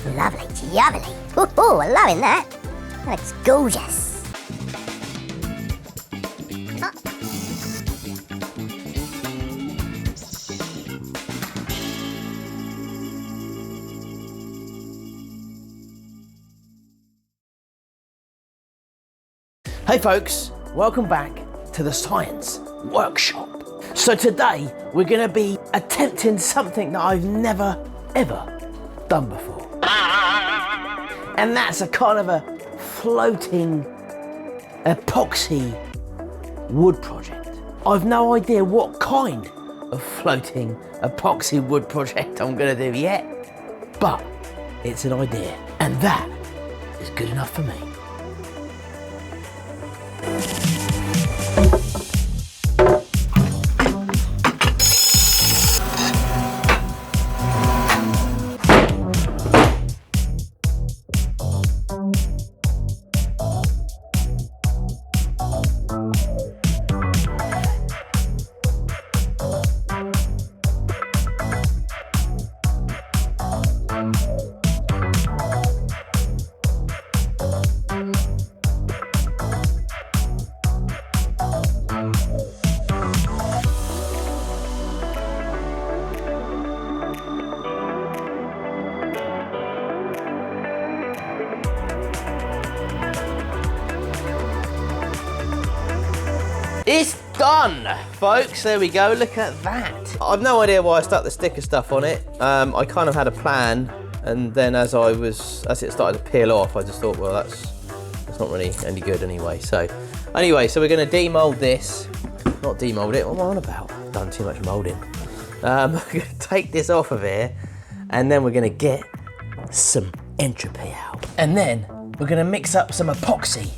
Lovely jubbly. Ooh, I'm loving that. That looks gorgeous. Hey folks, welcome back to the Science Workshop. So today we're going to be attempting something that I've never ever done before. And that's a kind of a floating epoxy wood project. I've no idea what kind of floating epoxy wood project I'm going to do yet, but it's an idea, and that is good enough for me. It's done, folks. There we go. Look at that. I've no idea why I stuck the sticker stuff on it. I kind of had a plan, and then as it started to peel off, I just thought, well, that's not really any good anyway. So we're going to demold this. Not demold it. What am I on about? I've done too much molding. We're going to take this off of here, and then we're going to get some entropy out, and then we're going to mix up some epoxy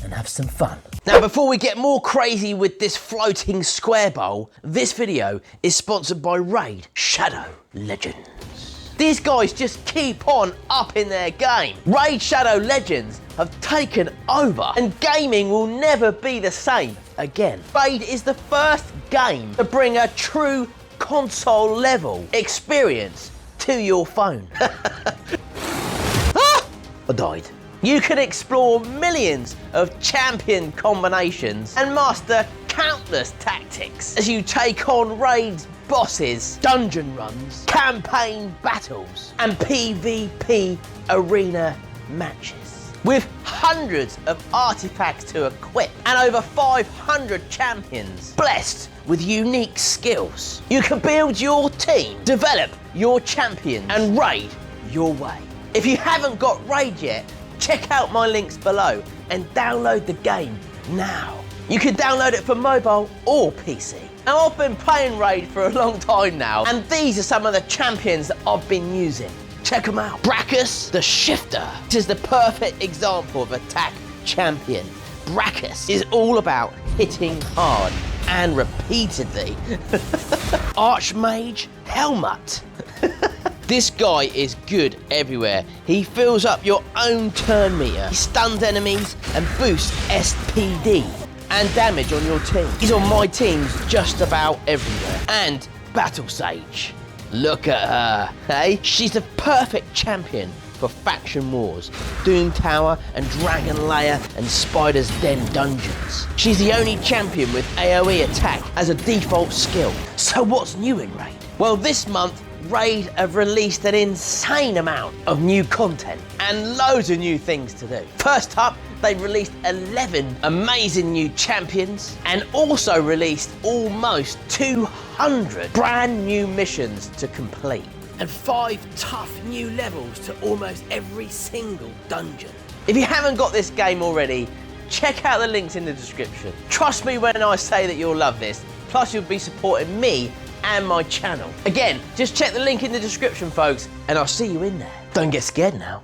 and have some fun. Now, before we get more crazy with this floating square bowl, this video is sponsored by Raid Shadow Legends. These guys just keep on upping their game. Raid Shadow Legends have taken over, and gaming will never be the same again. Raid is the first game to bring a true console level experience to your phone. I died. You can explore millions of champion combinations and master countless tactics as you take on raids, bosses, dungeon runs, campaign battles, and PvP arena matches. With hundreds of artifacts to equip and over 500 champions blessed with unique skills, you can build your team, develop your champions, and raid your way. If you haven't got Raid yet, check out my links below and download the game now. You can download it for mobile or PC. Now, I've been playing Raid for a long time now, and these are some of the champions that I've been using. Check them out. Brachus the Shifter. This is the perfect example of attack champion. Brachus is all about hitting hard and repeatedly. Archmage Helmut. This guy is good everywhere. He fills up your own turn meter. He stuns enemies and boosts SPD and damage on your team. He's on my teams just about everywhere. And Battle Sage. Look at her, hey? She's the perfect champion for faction wars, Doom Tower and Dragon Lair and Spider's Den dungeons. She's the only champion with AoE attack as a default skill. So what's new in Raid? Well, this month, Raid have released an insane amount of new content and loads of new things to do. First up, they released 11 amazing new champions and also released almost 200 brand new missions to complete and 5 tough new levels to almost every single dungeon. If you haven't got this game already, check out the links in the description. Trust me when I say that you'll love this, plus you'll be supporting me and my channel. Again, just check the link in the description, folks, and I'll see you in there. Don't get scared now.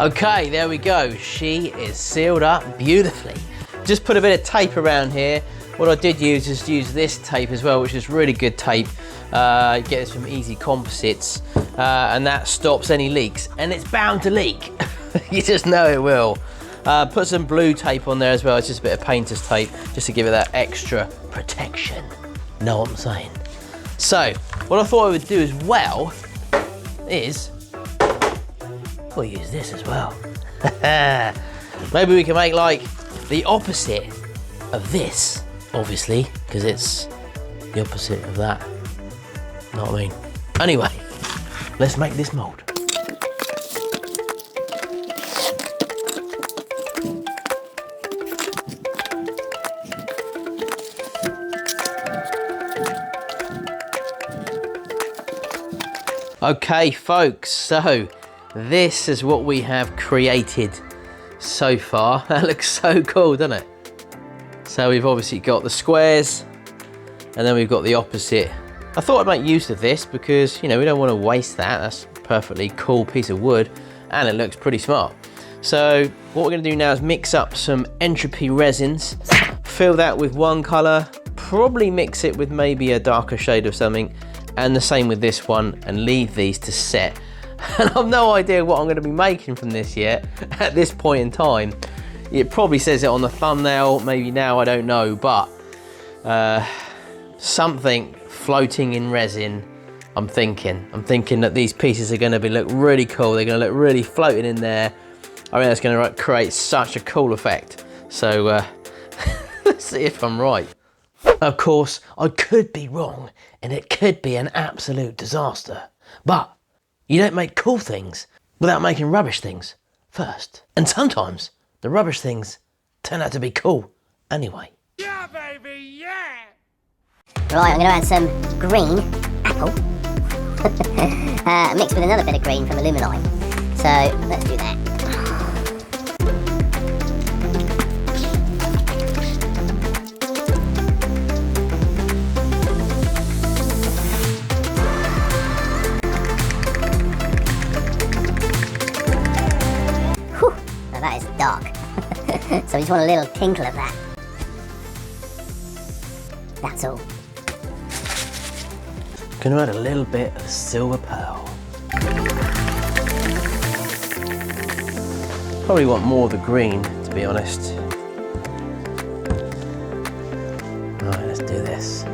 Okay, there we go. She is sealed up beautifully. Just put a bit of tape around here. What I did use is use this tape as well, which is really good tape. You get this from Easy Composites, and that stops any leaks. And it's bound to leak. You just know it will. Put some blue tape on there as well. It's just a bit of painter's tape, just to give it that extra protection. Know what I'm saying? So, what I thought I would do as well is, we'll use this as well. Maybe we can make like the opposite of this, obviously, because it's the opposite of that. Know what I mean? Anyway, let's make this mold. Okay, folks, so this is what we have created so far. That looks so cool, doesn't it? So we've obviously got the squares, and then we've got the opposite. I thought I'd make use of this because, you know, we don't want to waste that. That's a perfectly cool piece of wood, and it looks pretty smart. So what we're going to do now is mix up some entropy resins, fill that with one colour, probably mix it with maybe a darker shade of something, and the same with this one, and leave these to set. And I've no idea what I'm going to be making from this yet at this point in time. It probably says it on the thumbnail, maybe now, I don't know, but something floating in resin. I'm thinking that these pieces are going to look really cool. They're going to look really floating in there. I mean, that's going to create such a cool effect. So let's see if I'm right. Of course, I could be wrong, and it could be an absolute disaster. But you don't make cool things without making rubbish things first. And sometimes the rubbish things turn out to be cool anyway. Yeah, baby, yeah! Right, I'm going to add some green apple, mixed with another bit of green from aluminite. So let's do that. Whew, now that is dark. So we just want a little tinkle of that. That's all. Gonna add a little bit of silver pearl. Probably want more of the green, to be honest. Right, let's do this.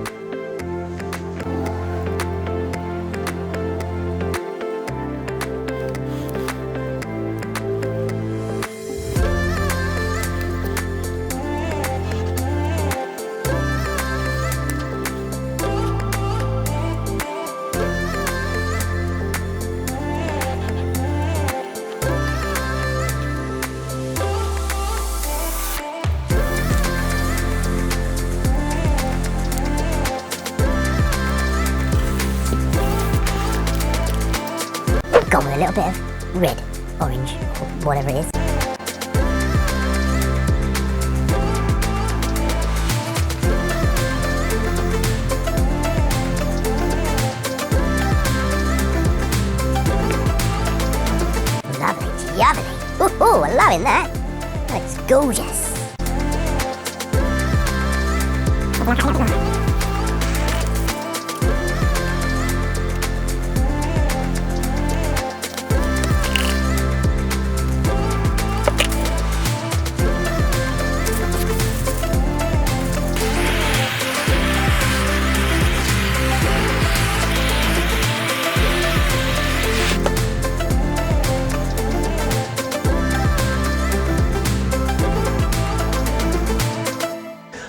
Gone with a little bit of red, orange, or whatever it is. Lovely, jubbly. Ooh, I'm loving that. That looks gorgeous.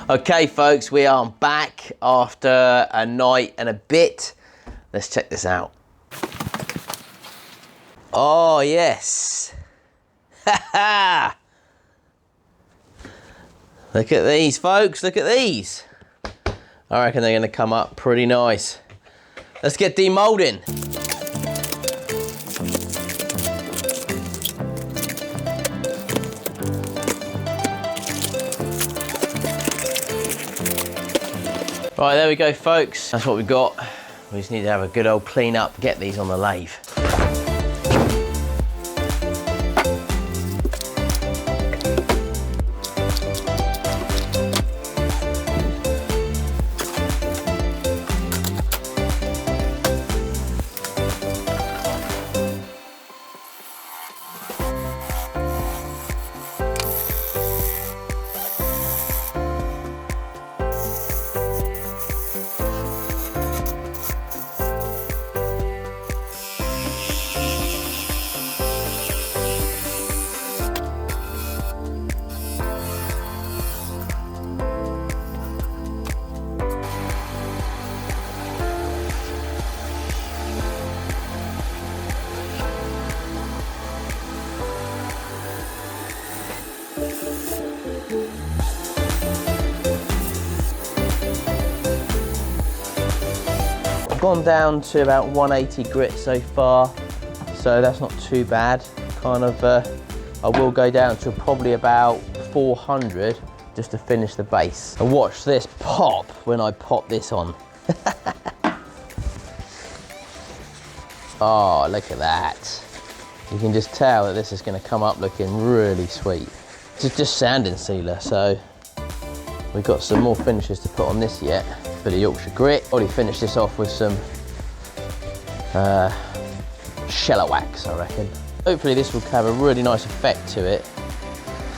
Okay, folks, we are back after a night and a bit. Let's check this out. Oh, yes. Ha ha! Look at these, folks, look at these. I reckon they're going to come up pretty nice. Let's get demolding. Right, there we go, folks. That's what we've got. We just need to have a good old clean up, get these on the lathe. I've gone down to about 180 grit so far, so that's not too bad. Kind of, I will go down to probably about 400 just to finish the base. And watch this pop when I pop this on. Oh, look at that. You can just tell that this is going to come up looking really sweet. It's just sanding sealer, so we've got some more finishes to put on this yet. Bit of Yorkshire Grit. Already finished this off with some sheller wax, I reckon. Hopefully this will have a really nice effect to it.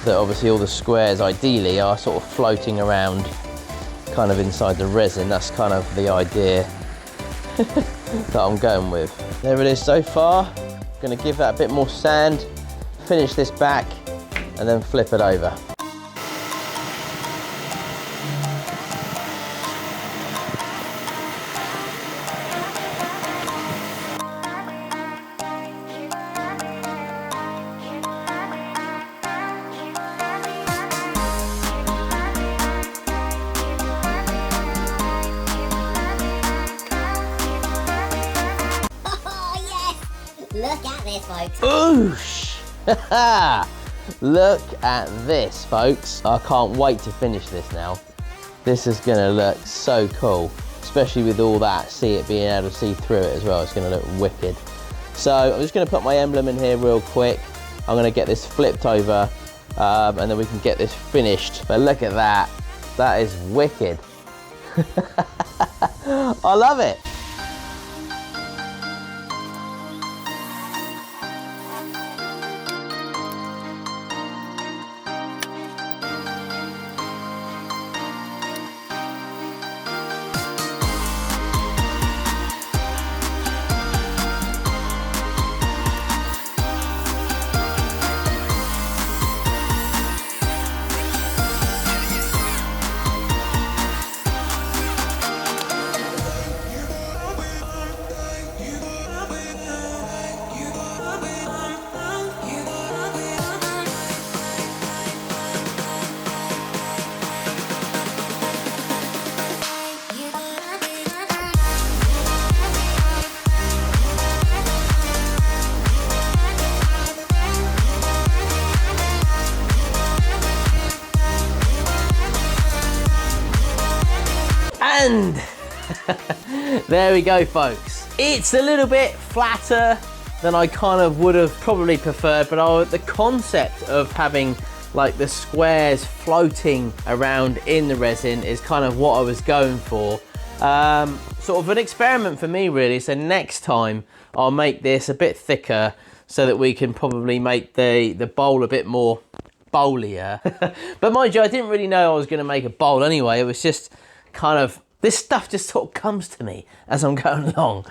That obviously all the squares ideally are sort of floating around kind of inside the resin. That's kind of the idea that I'm going with. There it is so far. Gonna give that a bit more sand, finish this back, and then flip it over. Look at this, folks. Oosh! Look at this, folks. I can't wait to finish this now. This is gonna look so cool, especially with all that, see it being able to see through it as well. It's gonna look wicked. So I'm just gonna put my emblem in here real quick. I'm gonna get this flipped over and then we can get this finished. But look at that. That is wicked. I love it. And there we go, folks. It's a little bit flatter than I kind of would have probably preferred, but the concept of having like the squares floating around in the resin is kind of what I was going for. Sort of an experiment for me, really. So next time I'll make this a bit thicker so that we can probably make the bowl a bit more bowlier. But mind you, I didn't really know I was going to make a bowl anyway. It was just kind of, this stuff just sort of comes to me as I'm going along.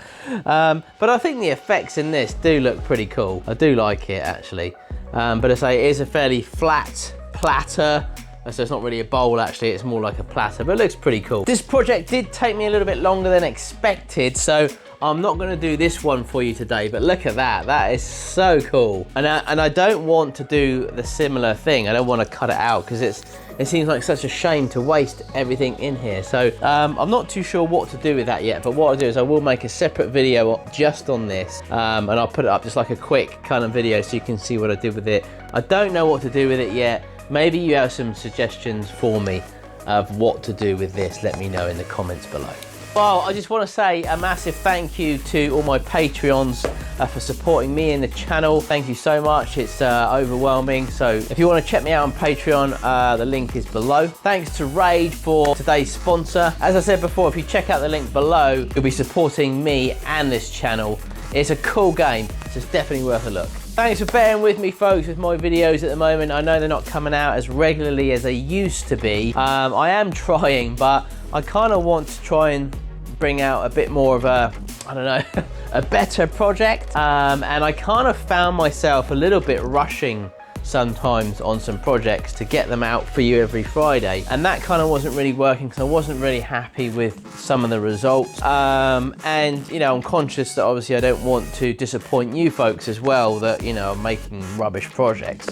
But I think the effects in this do look pretty cool. I do like it, actually. But I say it is a fairly flat platter. So it's not really a bowl, actually, it's more like a platter, but it looks pretty cool. This project did take me a little bit longer than expected, so I'm not gonna do this one for you today, but look at that, that is so cool. And I don't want to do the similar thing. I don't want to cut it out because it seems like such a shame to waste everything in here. So I'm not too sure what to do with that yet, but what I'll do is I will make a separate video just on this, and I'll put it up just like a quick kind of video so you can see what I did with it. I don't know what to do with it yet. Maybe you have some suggestions for me of what to do with this. Let me know in the comments below. Well, I just want to say a massive thank you to all my Patreons for supporting me in the channel. Thank you so much. It's overwhelming. So if you want to check me out on Patreon, the link is below. Thanks to Rage for today's sponsor. As I said before, if you check out the link below, you'll be supporting me and this channel. It's a cool game, so it's definitely worth a look. Thanks for bearing with me, folks, with my videos at the moment. I know they're not coming out as regularly as they used to be. I am trying, but I kind of want to try and bring out a bit more of a, I don't know, a better project. And I kind of found myself a little bit rushing sometimes on some projects to get them out for you every Friday, and that kind of wasn't really working because I wasn't really happy with some of the results, and you know, I'm conscious that obviously I don't want to disappoint you folks as well, that you know, I'm making rubbish projects.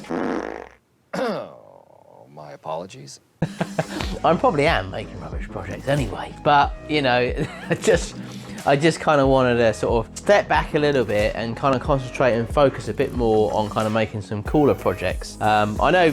apologies. I probably am making rubbish projects anyway, but you know, I just kind of wanted to sort of step back a little bit and kind of concentrate and focus a bit more on kind of making some cooler projects. I know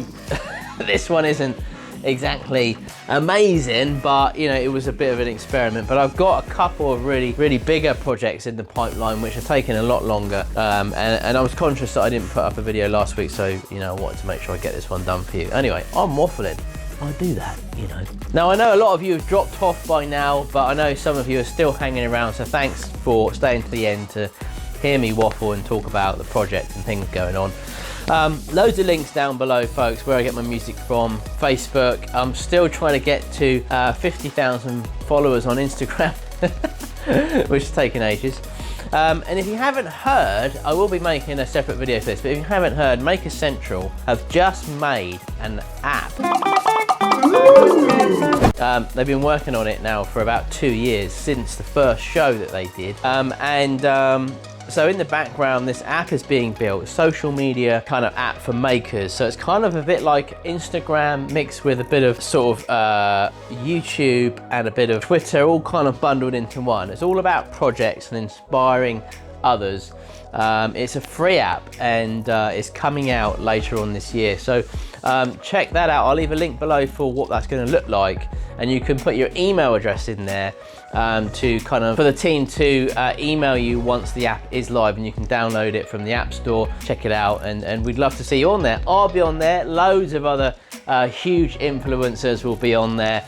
this one isn't exactly amazing, but you know, it was a bit of an experiment. But I've got a couple of really bigger projects in the pipeline which are taking a lot longer, and I was conscious that I didn't put up a video last week, so you know, I wanted to make sure I get this one done for you. Anyway, I'm waffling. I do that, you know. Now I know a lot of you have dropped off by now, but I know some of you are still hanging around, so thanks for staying to the end to hear me waffle and talk about the project and things going on. Loads of links down below, folks, where I get my music from. Facebook, I'm still trying to get to 50,000 followers on Instagram, which is taking ages. And if you haven't heard, I will be making a separate video for this, but if you haven't heard, Maker Central have just made an app. They've been working on it now for about 2 years, since the first show that they did. So in the background, this app is being built, a social media kind of app for makers. So it's kind of a bit like Instagram mixed with a bit of sort of YouTube and a bit of Twitter, all kind of bundled into one. It's all about projects and inspiring others. It's a free app, and it's coming out later on this year. So check that out. I'll leave a link below for what that's going to look like, and you can put your email address in there to kind of for the team to email you once the app is live, and you can download it from the App Store, check it out, and we'd love to see you on there. I'll be on there. Loads of other huge influencers will be on there.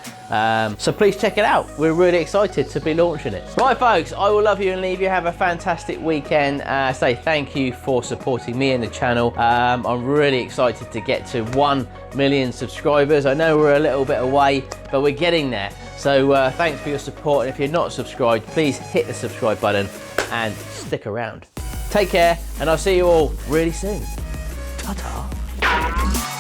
So please check it out. We're really excited to be launching it. Right, folks, I will love you and leave you. Have a fantastic weekend. Say thank you for supporting me and the channel. I'm really excited to get to 1 million subscribers. I know we're a little bit away, but we're getting there. So thanks for your support. And if you're not subscribed, please hit the subscribe button and stick around. Take care, and I'll see you all really soon. Ta-ta.